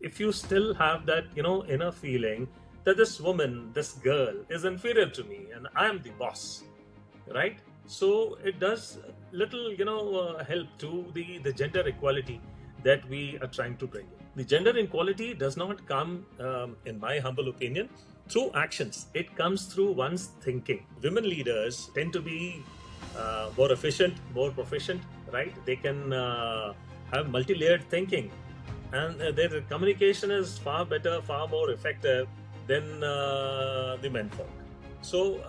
if you still have that, inner feeling that this woman, this girl is inferior to me and I am the boss, right? So it does little, help to the gender equality that we are trying to bring in. The gender equality does not come, in my humble opinion, through actions. It comes through one's thinking. Women leaders tend to be more efficient, more proficient, right? They can have multi-layered thinking, and their communication is far better, far more effective than the men folk. So,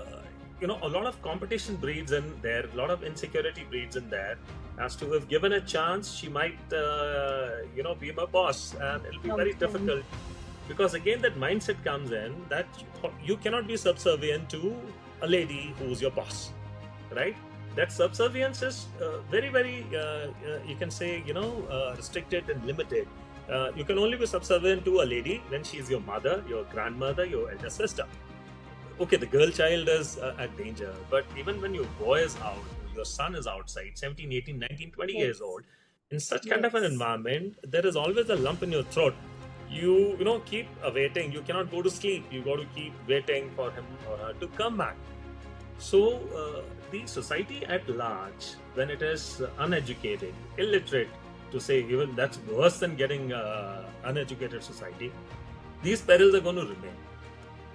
a lot of competition breeds in there, a lot of insecurity breeds in there. As to if given a chance, she might, be my boss, and it'll be very Okay. difficult because again that mindset comes in that you cannot be subservient to a lady who's your boss, right? That subservience is very very you can say restricted and limited. You can only be subservient to a lady when she's your mother, your grandmother, your elder sister. Okay, the girl child is at danger, but even when your boy is out, your son is outside 17, 18, 19, 20 years Yes. old, in such kind of an Yes. environment there is always a lump in your throat. You keep awaiting, you cannot go to sleep, you got to keep waiting for him or her to come back. So the society at large, when it is uneducated, illiterate, to say even that's worse than getting uneducated society, these perils are going to remain.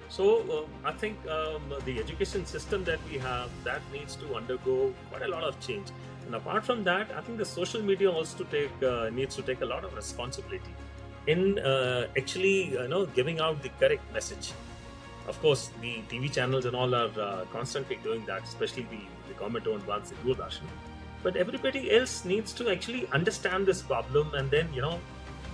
So I think the education system that we have, that needs to undergo quite a lot of change. And apart from that, I think the social media also needs to take a lot of responsibility in actually giving out the correct message. Of course, the TV channels and all are constantly doing that, especially the government-owned ones, the Doordarshan. But everybody else needs to actually understand this problem and then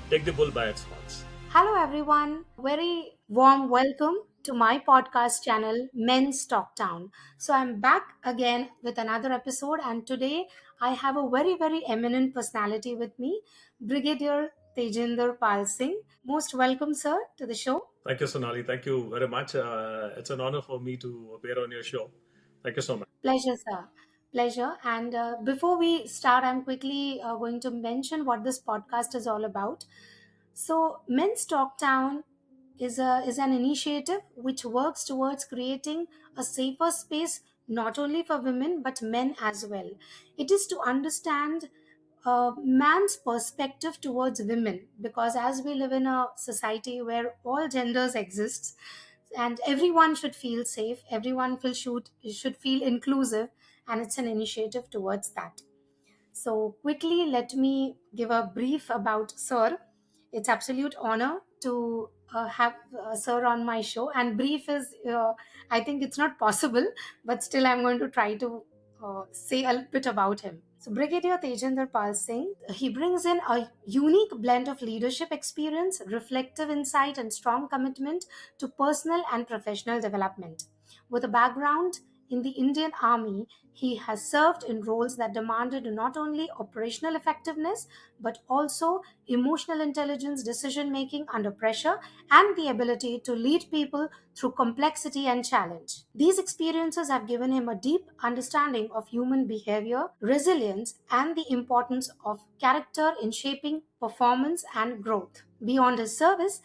take the bull by its horns. Hello, everyone. Very warm welcome to my podcast channel, Men's Talktown. So, I'm back again with another episode, and today I have a very, very eminent personality with me, Brigadier Tjinder Pal Singh. Most welcome, sir, to the show. Thank you, Sonali. Thank you very much. It's an honor for me to appear on your show. Thank you so much. Pleasure, sir. Pleasure. And before we start, I'm quickly going to mention what this podcast is all about. So, Men's Talktown is an initiative which works towards creating a safer space not only for women but men as well. It is to understand man's perspective towards women, because as we live in a society where all genders exist and everyone should feel safe, everyone should feel inclusive, and it's an initiative towards that. So, quickly, let me give a brief about Sir. It's absolute honor to have Sir on my show. And brief is, I think it's not possible, but still, I'm going to try to say a bit about him. So, Brigadier Tjinder Pal Singh, he brings in a unique blend of leadership experience, reflective insight, and strong commitment to personal and professional development. With a background in the Indian Army, he has served in roles that demanded not only operational effectiveness but also emotional intelligence, decision making under pressure, and the ability to lead people through complexity and challenge. These experiences have given him a deep understanding of human behavior, resilience, and the importance of character in shaping performance and growth. Beyond his service,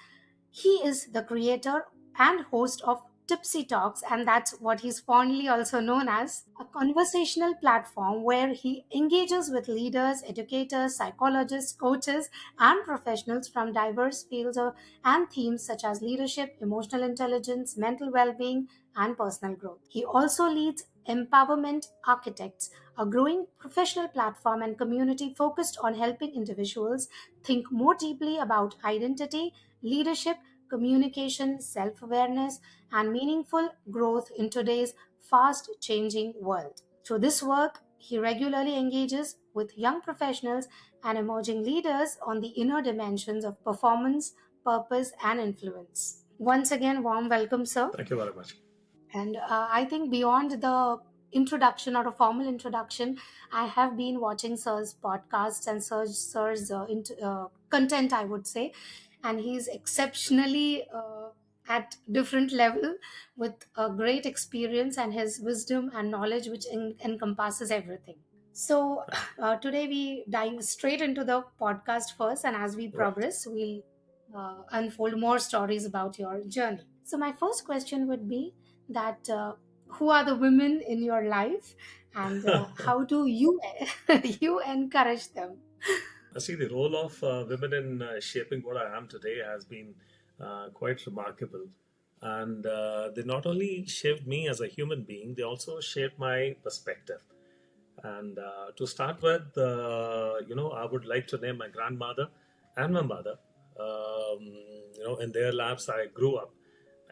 he is the creator and host of Tipsy Talks, and that's what he's fondly also known as, a conversational platform where he engages with leaders, educators, psychologists, coaches, and professionals from diverse fields and themes such as leadership, emotional intelligence, mental well being, and personal growth. He also leads Empowerment Architects, a growing professional platform and community focused on helping individuals think more deeply about identity, leadership, communication, self awareness, and meaningful growth in today's fast changing world. Through this work, he regularly engages with young professionals and emerging leaders on the inner dimensions of performance, purpose, and influence. Once again, warm welcome, sir. Thank you very much. And I think beyond the introduction or a formal introduction, I have been watching Sir's podcasts and Sir's content, I would say. And he's exceptionally at different level with a great experience and his wisdom and knowledge which encompasses everything. So today we dive straight into the podcast first, and as we Right. progress, we'll unfold more stories about your journey. So, my first question would be that who are the women in your life, and how do you you encourage them? I see the role of women in shaping what I am today has been quite remarkable. And they not only shaped me as a human being, they also shaped my perspective. And to start with, I would like to name my grandmother and my mother. In their laps, I grew up.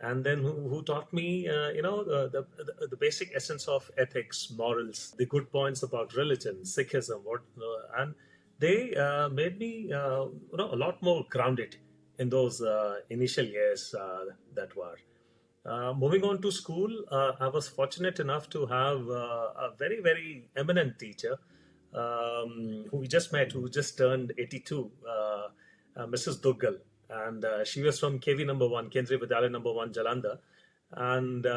And then who taught me, the basic essence of ethics, morals, the good points about religion, Sikhism, and they made me, a lot more grounded in those initial years that were. Moving on to school, I was fortunate enough to have a very, very eminent teacher who we just met, who just turned 82, Mrs. Duggal. And she was from KV number 1, Kendriya Vidyalaya number 1, Jalandhar. And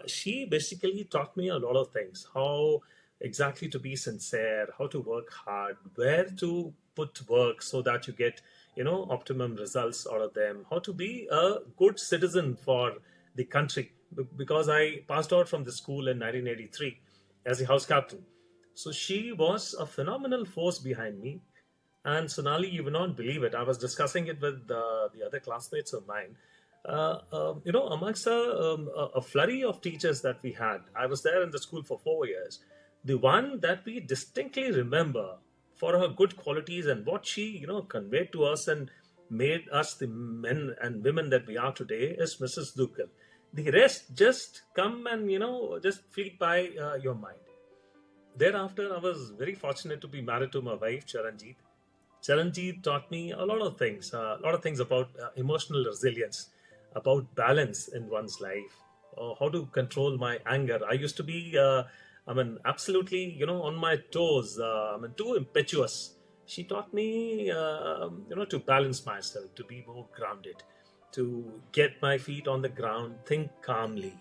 she basically taught me a lot of things: how exactly to be sincere, how to work hard, where to put work so that you get, optimum results out of them, how to be a good citizen for the country. Because I passed out from the school in 1983 as a house captain. So she was a phenomenal force behind me. And Sonali, you will not believe it. I was discussing it with the other classmates of mine. Amongst a flurry of teachers that we had, I was there in the school for 4 years. The one that we distinctly remember for her good qualities and what she, conveyed to us and made us the men and women that we are today is Mrs. Duggal. The rest just come and, just fleet by your mind. Thereafter, I was very fortunate to be married to my wife, Charanjit. Charanjit taught me a lot of things about emotional resilience, about balance in one's life, how to control my anger. I used to be, absolutely, on my toes. Too impetuous. She taught me, to balance myself, to be more grounded, to get my feet on the ground, think calmly.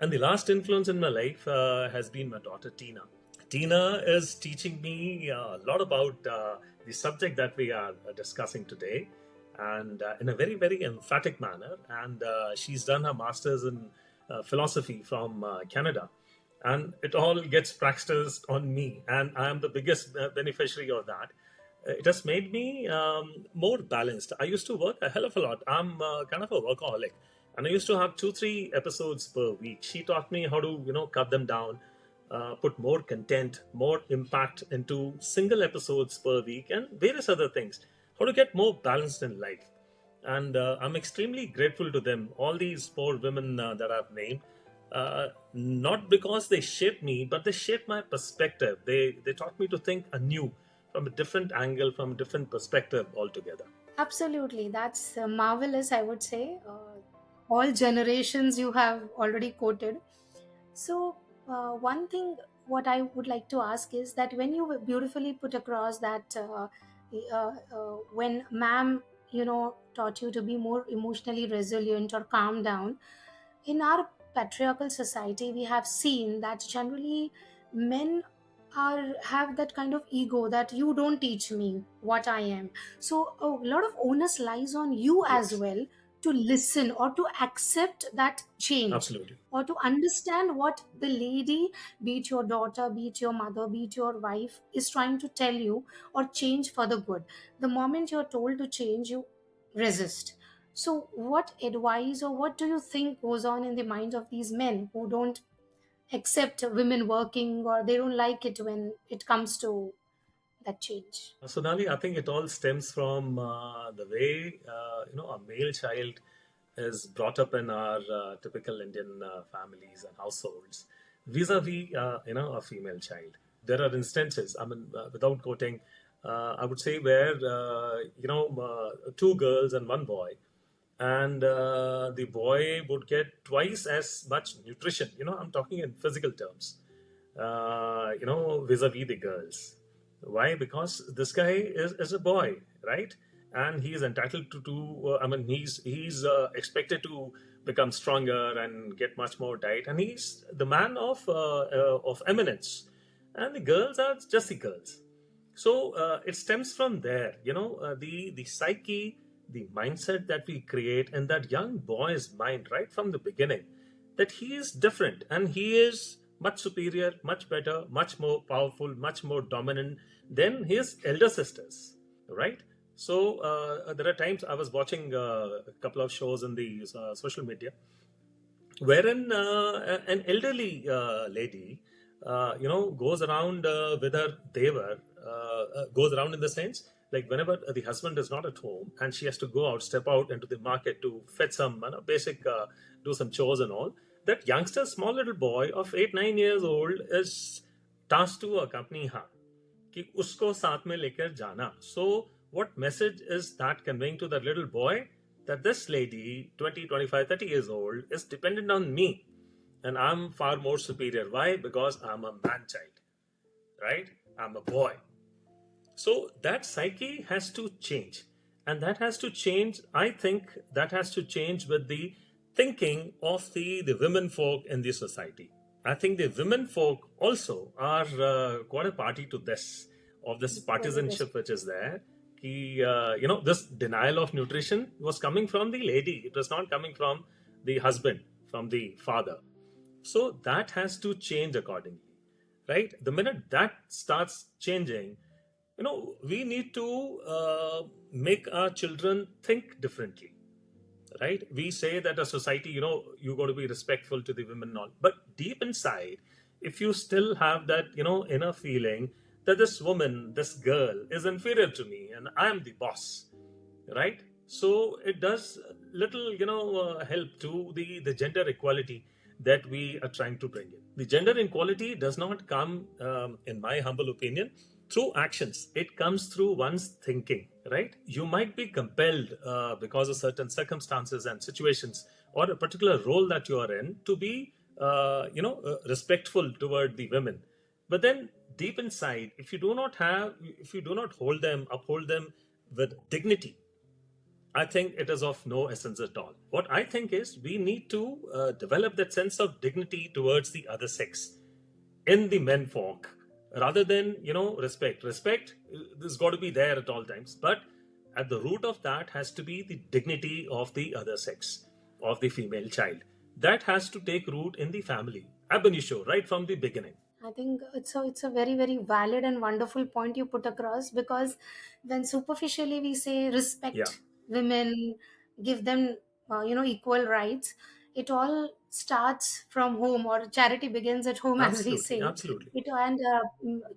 And the last influence in my life has been my daughter Tina. Tina is teaching me a lot about the subject that we are discussing today, and in a very, very emphatic manner. And she's done her master's in philosophy from Canada. And it all gets practiced on me, and I am the biggest beneficiary of that. It has made me more balanced. I used to work a hell of a lot. I'm kind of a workaholic, and I used to have 2-3 episodes per week. She taught me how to, cut them down, put more content, more impact into single episodes per week, and various other things. How to get more balanced in life. And I'm extremely grateful to them, all these four women that I've named. Not because they shaped me, but they shaped my perspective. They taught me to think anew, from a different angle, from a different perspective altogether. Absolutely, that's marvelous, I would say. All generations you have already quoted. So, one thing what I would like to ask is that when you beautifully put across that when ma'am, taught you to be more emotionally resilient or calm down, in our patriarchal society, we have seen that generally men are have that kind of ego that you don't teach me what I am. So a lot of onus lies on you as Yes, well to listen or to accept that change absolutely. or to understand what the lady, be it your daughter, be it your mother, be it your wife, is trying to tell you or change for the good. The moment you're told to change, you resist. So, what advice or what do you think goes on in the minds of these men who don't accept women working or they don't like it when it comes to that change? Sonali, I think it all stems from the way a male child is brought up in our typical Indian families and households, vis-a-vis a female child. There are instances, without quoting, I would say where two girls and one boy, and the boy would get twice as much nutrition. I'm talking in physical terms. Vis-a-vis the girls. Why? Because this guy is a boy, right? And he is entitled to do. He's expected to become stronger and get much more diet, and he's the man of eminence, and the girls are just the girls. So it stems from there. The psyche the mindset that we create in that young boy's mind right from the beginning, that he is different and he is much superior, much better, much more powerful, much more dominant than his elder sisters, right? So there are times I was watching a couple of shows in the social media wherein an elderly lady, goes around with her devar, goes around in the sense like whenever the husband is not at home and she has to go out, step out into the market to fetch some basic, do some chores and all. That youngster, small little boy of 8-9 years old, is tasked to accompany her. कि उसको साथ में लेकर जाना. So what message is that conveying to that little boy? That this lady, 20, 25, 30 years old, is dependent on me. And I'm far more superior. Why? Because I'm a man child. Right? I'm a boy. So that psyche has to change. And that has to change, I think that has to change with the thinking of the women folk in the society. I think the women folk also are quite a party to this, of this partisanship which is there. This denial of nutrition was coming from the lady. It was not coming from the husband, from the father. So that has to change accordingly, right? The minute that starts changing, we need to make our children think differently. Right? We say that a society, you got to be respectful to the women and all. But deep inside, if you still have that, inner feeling that this woman, this girl is inferior to me and I am the boss, right? So it does little, help to the gender equality that we are trying to bring in. The gender equality does not come, in my humble opinion, through actions. It comes through one's thinking, right? You might be compelled because of certain circumstances and situations or a particular role that you are in to be respectful toward the women. But then deep inside, if you do not uphold them with dignity, I think it is of no essence at all. What I think is we need to develop that sense of dignity towards the other sex in the men folk, rather than respect. Has got to be there at all times, but at the root of that has to be the dignity of the other sex, of the female child. That has to take root in the family ab initio, right from the beginning. I think it's a very, very valid and wonderful point you put across, because when superficially we say respect women, give them equal rights, it all starts from home, or charity begins at home, as we say. Absolutely.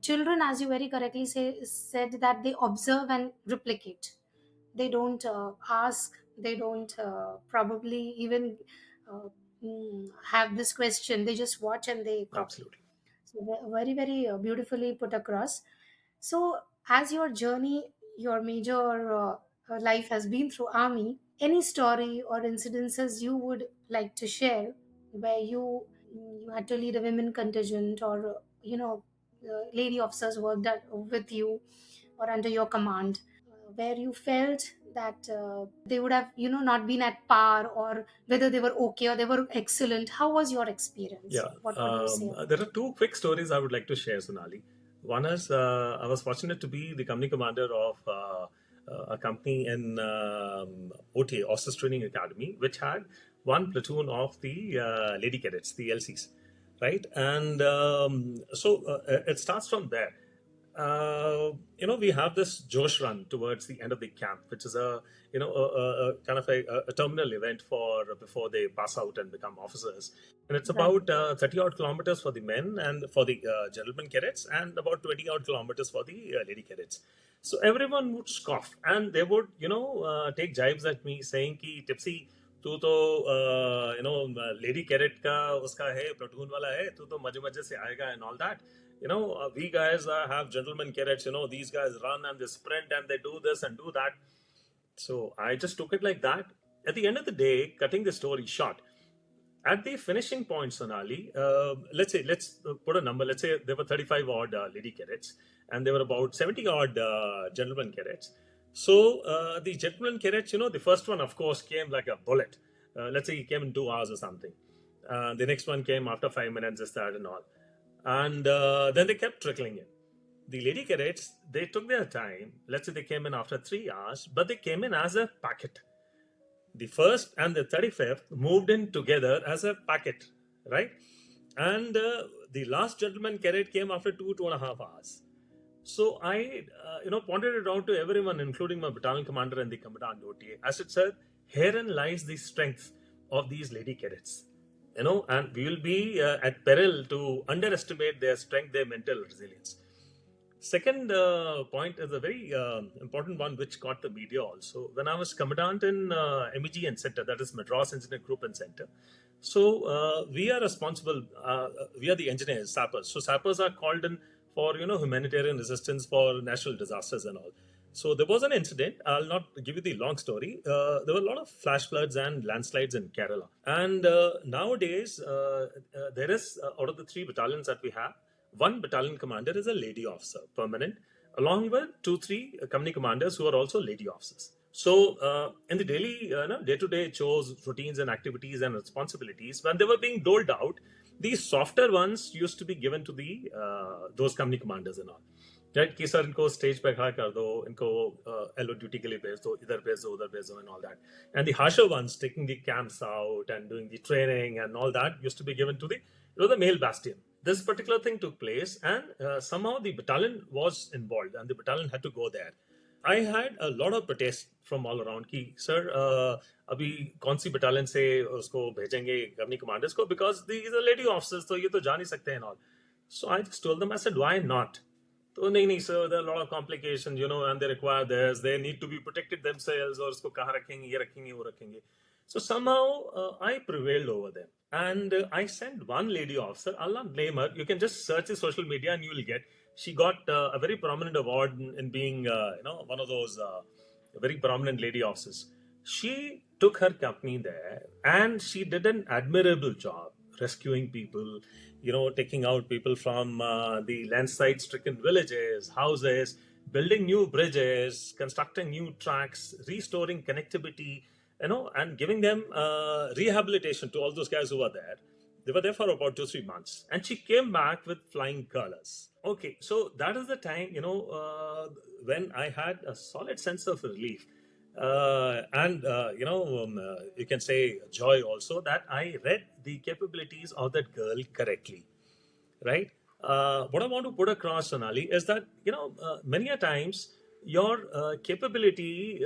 Children, as you very correctly said, that they observe and replicate. They don't ask. They don't probably even have this question. They just watch and they copy. Absolutely. So very, very beautifully put across. So as your journey, your major life has been through army, any story or incidences you would like to share where you had to lead a women contingent, or lady officers worked with you or under your command, where you felt that they would have not been at par, or whether they were okay or they were excellent? How was your experience? What would you say? There are two quick stories I would like to share, Sonali. One is I was fortunate to be the company commander of a company in OTA, Officers Training Academy, which had one platoon of the lady cadets, the LCs, right? And it starts from there. We have this Josh run towards the end of the camp, which is a kind of a terminal event for before they pass out and become officers. And it's about 30 odd kilometers for the men and for the gentlemen cadets, and about 20 odd kilometers for the lady cadets. So everyone would scoff and they would, take jibes at me saying ki Tipsy, तू तो lady cadet का उसका है, platoon वाला है, तू तो मजे से आएगा and all that. We guys have gentlemen cadets, these guys run and they sprint and they do this and do that. So I just took it like that. At the end of the day, cutting the story short, at the finishing point, Sonali, let's put a number. Let's say there were 35 odd lady cadets and there were about 70 odd gentlemen cadets. So the gentleman cadets, the first one, of course, came like a bullet. Let's say he came in 2 hours or something. The next one came after 5 minutes, this, that, and all. And then they kept trickling in. The lady cadets, they took their time. Let's say they came in after 3 hours, but they came in as a packet. The first and the 35th moved in together as a packet, right? And the last gentleman cadet came after 2.5 hours. So I, pointed it out to everyone, including my battalion commander and the commandant OTA. As it said, herein lies the strength of these lady cadets. And we will be at peril to underestimate their strength, their mental resilience. Second point is a very important one which caught the media also. When I was commandant in MEGN Center, that is Madras Engineering Group and Center, so we are responsible, we are the engineers, sappers. So sappers are called in for, humanitarian assistance for natural disasters and all. So there was an incident. I'll not give you the long story. There were a lot of flash floods and landslides in Kerala. And nowadays, there is, out of the three battalions that we have, one battalion commander is a lady officer, permanent, along with 2, 3 company commanders who are also lady officers. So, in the daily, day-to-day chores, routines, and activities and responsibilities, when they were being doled out, these softer ones used to be given to the those company commanders and all. Right? कि sir इनको stage पे खड़ा कर दो, इनको yellow duty के लिए भेज दो, इधर भेज दो, उधर भेज दो, and all that. And the harsher ones taking the camps out and doing the training and all that used to be given to the male bastion. This particular thing took place, and somehow the battalion was involved, and the battalion had to go there. I had a lot of protests from all around कि sir अभी कौन सी battalion से उसको भेजेंगे company commanders को, because these are lady officers, तो ये तो जा नहीं सकते and all. So I just told them, I said, why not? तो नहीं sir, there are a lot of complications, and they require this, they need to be protected themselves, और उसको कहाँ रखेंगे, ये रखेंगे, वो रखेंगे. So somehow I prevailed over them. And I sent one lady officer, I'll not blame her, you can just search the social media and you will get, she got a very prominent award in being, one of those very prominent lady officers. She took her company there and she did an admirable job rescuing people, taking out people from the landslide stricken villages, houses, building new bridges, constructing new tracks, restoring connectivity, and giving them rehabilitation to all those guys who were there. They were there for about 2, 3 months, and she came back with flying colors. Okay, so that is the time, when I had a solid sense of relief. And you can say joy also that I read the capabilities of that girl correctly, right? What I want to put across, Sonali, is that many a times your capability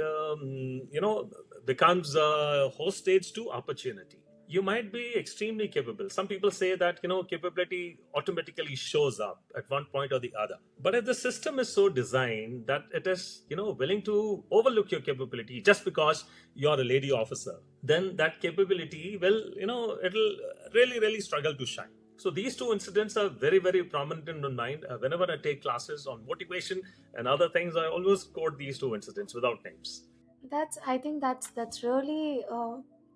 becomes a hostage to opportunity. You might be extremely capable. Some people say that capability automatically shows up at one point or the other. But if the system is so designed that it is willing to overlook your capability just because you're a lady officer, then that capability will it'll really struggle to shine. So these two incidents are very, very prominent in my mind. Whenever I take classes on motivation and other things, I always quote these two incidents without names. I think that's really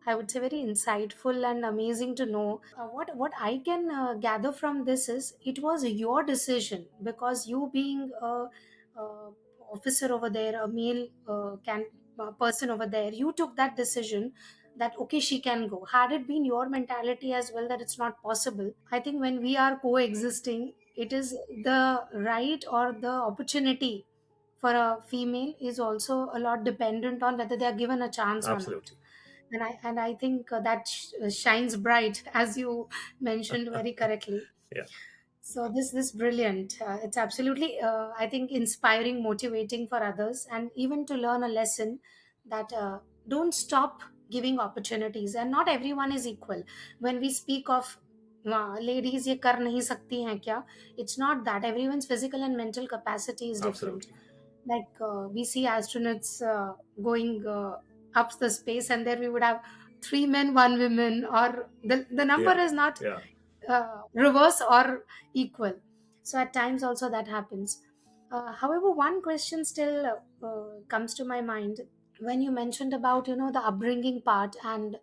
I would say very insightful and amazing to know. What I can gather from this is it was your decision, because you being a officer over there, a male can person over there, you took that decision that okay, she can go. Had it been your mentality as well that it's not possible, I think when we are coexisting, it is the right or the opportunity for a female is also a lot dependent on whether they are given a chance or not. Absolutely. And I think that shines bright, as you mentioned very correctly. Yeah. So this brilliant. It's absolutely I think inspiring, motivating for others, and even to learn a lesson that don't stop giving opportunities. And not everyone is equal. When we speak of ladies ये कर नहीं सकती हैं क्या, it's not that everyone's physical and mental capacity is different. Absolutely. Like we see astronauts going up the space, and there we would have 3 men 1 woman, or the number Yeah. is not Yeah. reverse or equal. So at times also that happens. However, one question still comes to my mind when you mentioned about the upbringing part, and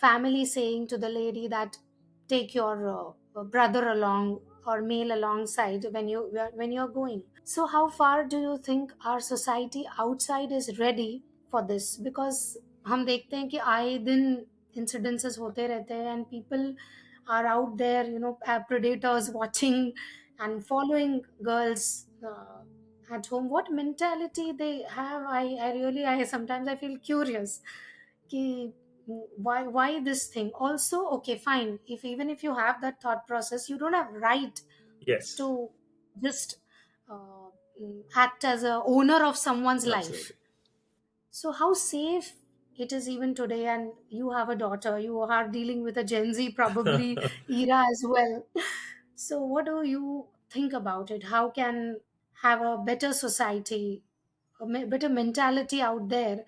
family saying to the lady that take your brother along or male alongside when you're going. So how far do you think our society outside is ready for this? Because हम देखते हैं कि आए दिन incidences होते रहते हैं, and people are out there, predators watching and following girls at home, what mentality they have. I really, I sometimes I feel curious ki, why this thing also. Okay, fine, if even if you have that thought process, you don't have right Yes, to just act as a owner of someone's life. absolutely. So how safe it is even today, and you have a daughter, you are dealing with a Gen Z probably era as well. So what do you think about it? How can have a better society, better mentality out there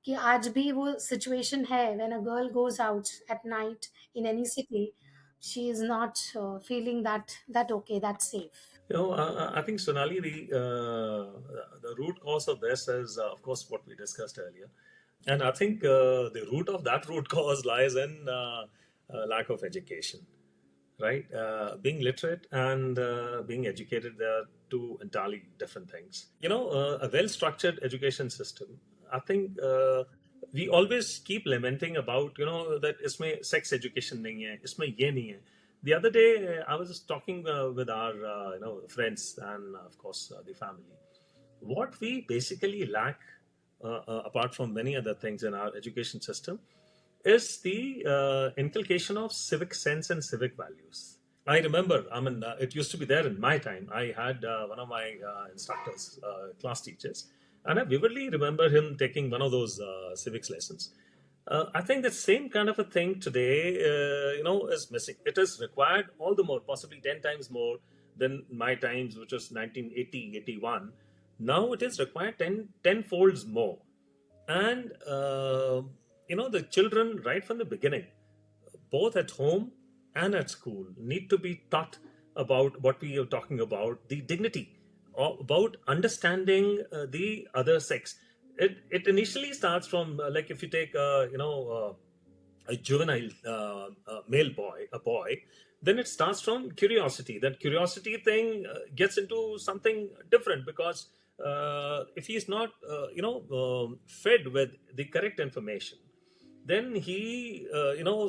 कि आज भी वो situation है when a girl goes out at night in any city, she is not feeling that okay, that's safe. I think Sonali, the root cause of this is, of course, what we discussed earlier, and I think the root of that root cause lies in lack of education, right? Being literate and being educated, they are two entirely different things. A well-structured education system. I think we always keep lamenting about that इसमें sex education नहीं है, इसमें ये नहीं है. The other day, I was just talking with our friends and of course the family. What we basically lack, apart from many other things in our education system, is the inculcation of civic sense and civic values. I remember, I mean, it used to be there in my time. I had one of my instructors, class teachers, and I vividly remember him taking one of those civics lessons. I think the same kind of a thing today, is missing. It is required all the more, possibly 10 times more than my times, which was 1980, 81. Now it is required 10 folds more. And, the children, right from the beginning, both at home and at school, need to be taught about what we are talking about, the dignity, about understanding the other sex. It initially starts from, like, if you take a juvenile male boy, a boy, then it starts from curiosity. That curiosity thing gets into something different, because if he's not fed with the correct information, then he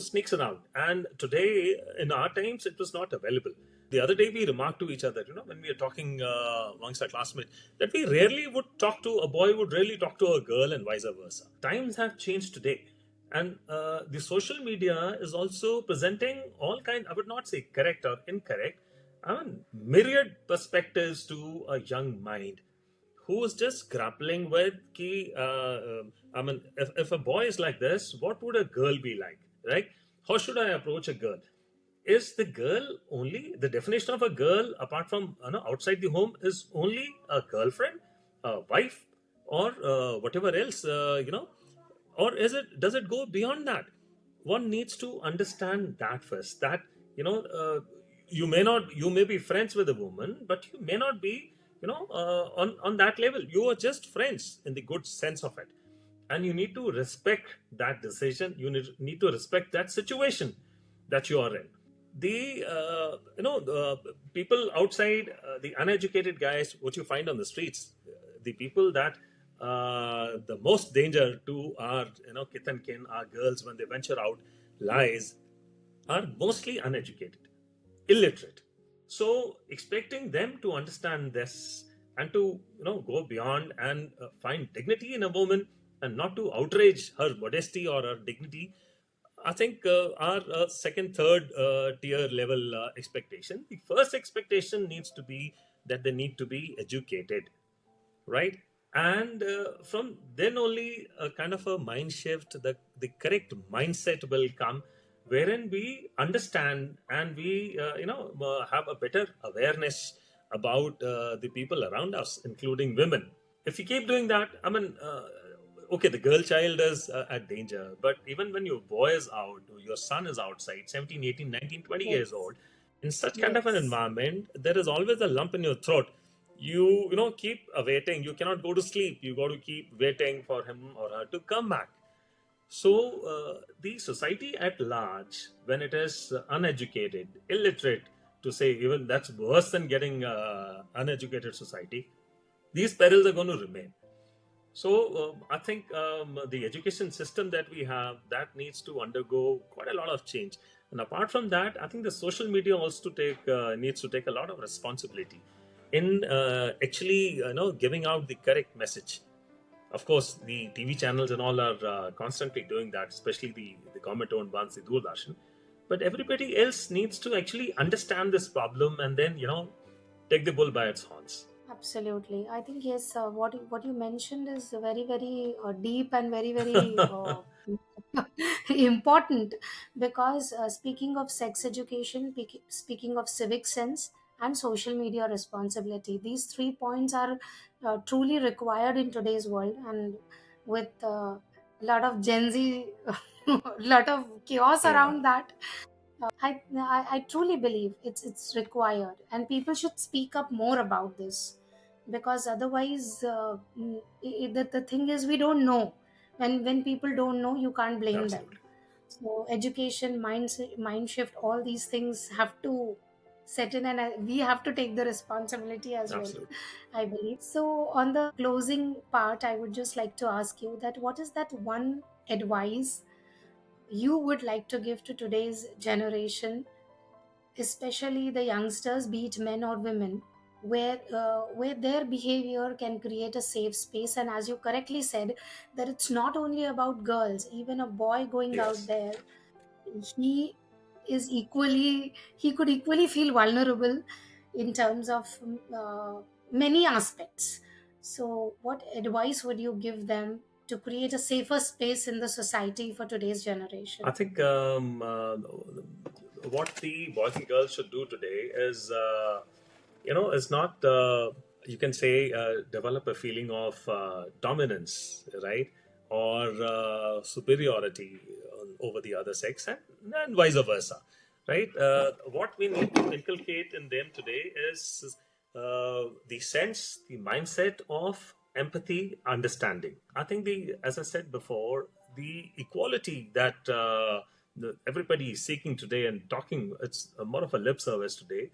sneaks around. And today, in our times, it was not available. The other day we remarked to each other, when we are talking amongst our classmates, that we rarely would talk to a boy, would rarely talk to a girl, and vice versa. Times have changed today, and the social media is also presenting all kind, I would not say correct or incorrect, I mean, myriad perspectives to a young mind who is just grappling with ki, I mean, if a boy is like this, what would a girl be like, right? How should I approach a girl? Is the girl only the definition of a girl, apart from outside the home, is only a girlfriend, a wife, or whatever else, or does it go beyond that? One needs to understand that first, that you may be friends with a woman, but you may not be on that level. You are just friends in the good sense of it, and you need to respect that decision. You need to respect that situation that you are in. The the people outside, the uneducated guys, what you find on the streets, the people that the most danger to our kith and kin, our girls, when they venture out, lies, are mostly uneducated, illiterate. So expecting them to understand this and to go beyond and find dignity in a woman, and not to outrage her modesty or her dignity, I think our second, third tier level expectation. The first expectation needs to be that they need to be educated, right? And from then only a kind of a mind shift, the correct mindset will come, wherein we understand and we have a better awareness about the people around us, including women. If you keep doing that, I mean, okay, the girl child is at danger, but even when your boy is out, your son is outside, 17, 18, 19, 20 years Yes, old, in such kind of an yes. environment, there is always a lump in your throat. You keep awaiting. You cannot go to sleep. You got to keep waiting for him or her to come back. So the society at large, when it is uneducated, illiterate, to say, even that's worse than getting uneducated society, these perils are going to remain. So I think the education system that we have, that needs to undergo quite a lot of change. And apart from that, I think the social media also needs to take a lot of responsibility in actually giving out the correct message. Of course, the TV channels and all are constantly doing that, especially the government-owned ones, the Doordarshan. But everybody else needs to actually understand this problem and then take the bull by its horns. Absolutely. I think yes. What you mentioned is very very deep and very very important, because speaking of sex education, speaking of civic sense and social media responsibility, these 3 points are truly required in today's world, and with a lot of Gen Z, lot of chaos Yeah, around that. I truly believe it's required, and people should speak up more about this, because otherwise, the thing is, we don't know. When people don't know, you can't blame them. absolutely, So education, mind shift, all these things have to set in, and we have to take the responsibility as well, absolutely. I believe. So on the closing part, I would just like to ask you that what is that one advice you would like to give to today's generation, especially the youngsters, be it men or women, where their behavior can create a safe space? And as you correctly said, that it's not only about girls, even a boy going out Yes. there, he he could equally feel vulnerable in terms of many aspects. So what advice would you give them to create a safer space in the society for today's I generation? think what the boys and girls should do today is, is not, you can say, develop a feeling of dominance, right? Or superiority over the other sex, and vice versa, right? What we need to inculcate in them today is the sense, the mindset of empathy, understanding. I think as I said before, the equality that everybody is seeking today and talking, it's more of a lip service today.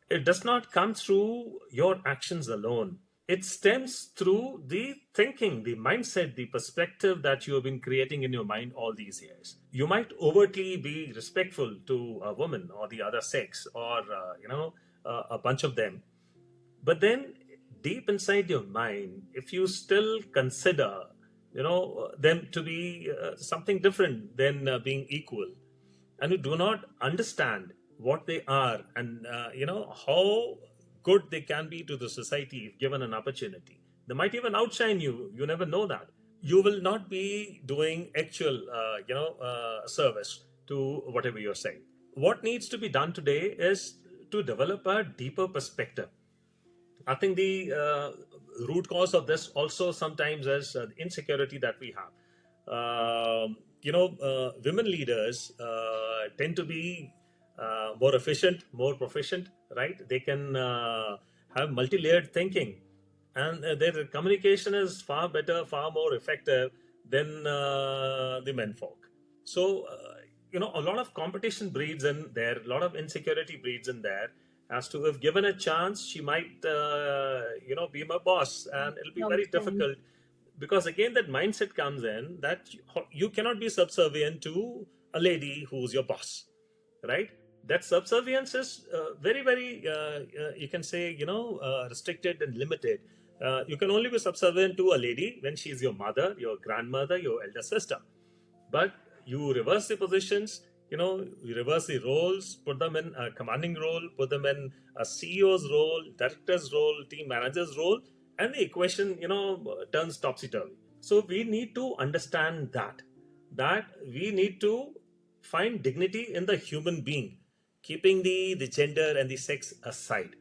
It does not come through your actions alone. It stems through the thinking, the mindset, the perspective that you have been creating in your mind all these years. You might overtly be respectful to a woman or the other sex, or a bunch of them, but then deep inside your mind, if you still consider them to be something different than being equal, and you do not understand what they are, and how good they can be to the society if given an opportunity, they might even outshine you, you never know that. You will not be doing actual service to whatever you're saying. What needs to be done today is to develop a deeper perspective. I think the root cause of this also sometimes is the insecurity that we have. Women leaders tend to be more efficient, more proficient, right? They can have multi-layered thinking, and their communication is far better, far more effective than the men folk. So, a lot of competition breeds in there, a lot of insecurity breeds in there. As to, if given a chance, she might, be my boss, and it'll be very Okay. difficult, because again, that mindset comes in that you cannot be subservient to a lady who's your boss, right? That subservience is very, very, you can say, restricted and limited. You can only be subservient to a lady when she is your mother, your grandmother, your elder sister. But you reverse the positions, you reverse the roles, put them in a commanding role, put them in a CEO's role, director's role, team manager's role, and the equation, turns topsy turvy. So we need to understand that we need to find dignity in the human being, keeping the gender and the sex aside.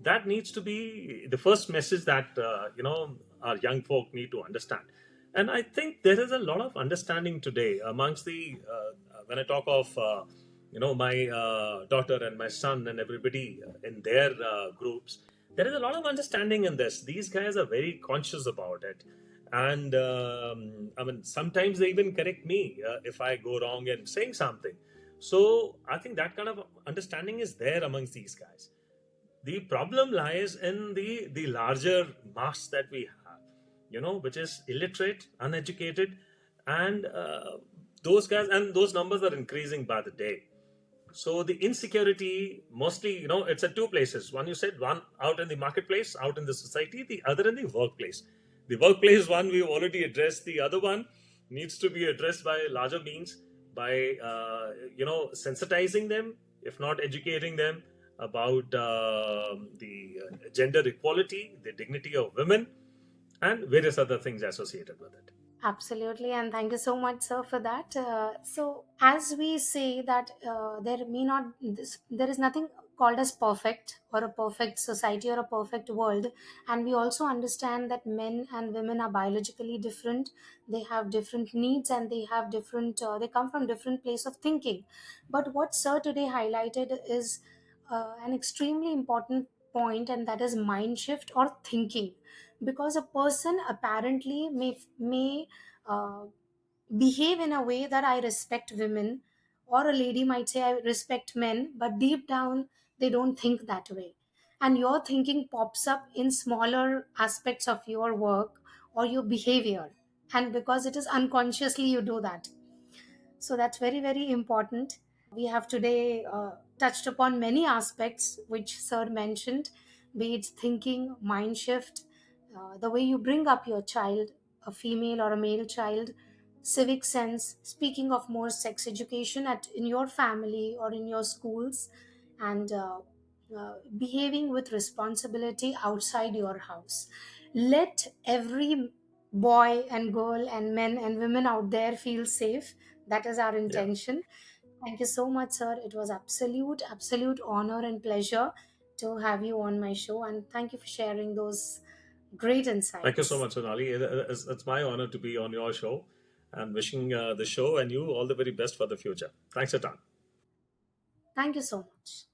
That needs to be the first message that our young folk need to understand. And I think there is a lot of understanding today amongst the when I talk of my daughter and my son and everybody in their groups, there is a lot of understanding in this. These guys are very conscious about it, and I mean, sometimes they even correct me if I go wrong in saying something. So I think that kind of understanding is there amongst these guys. The problem lies in the larger mass that we have. which is illiterate, uneducated, and those numbers are increasing by the day. So the insecurity mostly, it's at two places. One, you said, one out in the marketplace, out in the society, the other in the workplace. The workplace one we've already addressed. The other one needs to be addressed by larger means, by sensitizing them, if not educating them about the gender equality, the dignity of women, and various other things associated with it. Absolutely, and thank you so much, sir, for that. So, as we say that there is nothing called as perfect or a perfect society or a perfect world, and we also understand that men and women are biologically different. They have different needs, and they have different. They come from different place of thinking. But what sir today highlighted is an extremely important point, and that is mind shift or thinking, because a person apparently may uh, behave in a way that I respect women, or a lady might say I respect men, but deep down they don't think that way. And your thinking pops up in smaller aspects of your work or your behavior, and because it is unconsciously you do that. So that's very, very important. We have today touched upon many aspects which Sir mentioned, be it thinking, mind shift, the way you bring up your child, a female or a male child, civic sense, speaking of more sex education in your family or in your schools, and behaving with responsibility outside your house. Let every boy and girl and men and women out there feel safe. That is our Yeah. intention. Thank you so much, sir. It was absolute honor and pleasure to have you on my show, and thank you for sharing those great Thank you so insights. much, Sonali. It's my honor to be on your show, and wishing the show and you all the very best for the future. Thanks a ton. Thank you so much.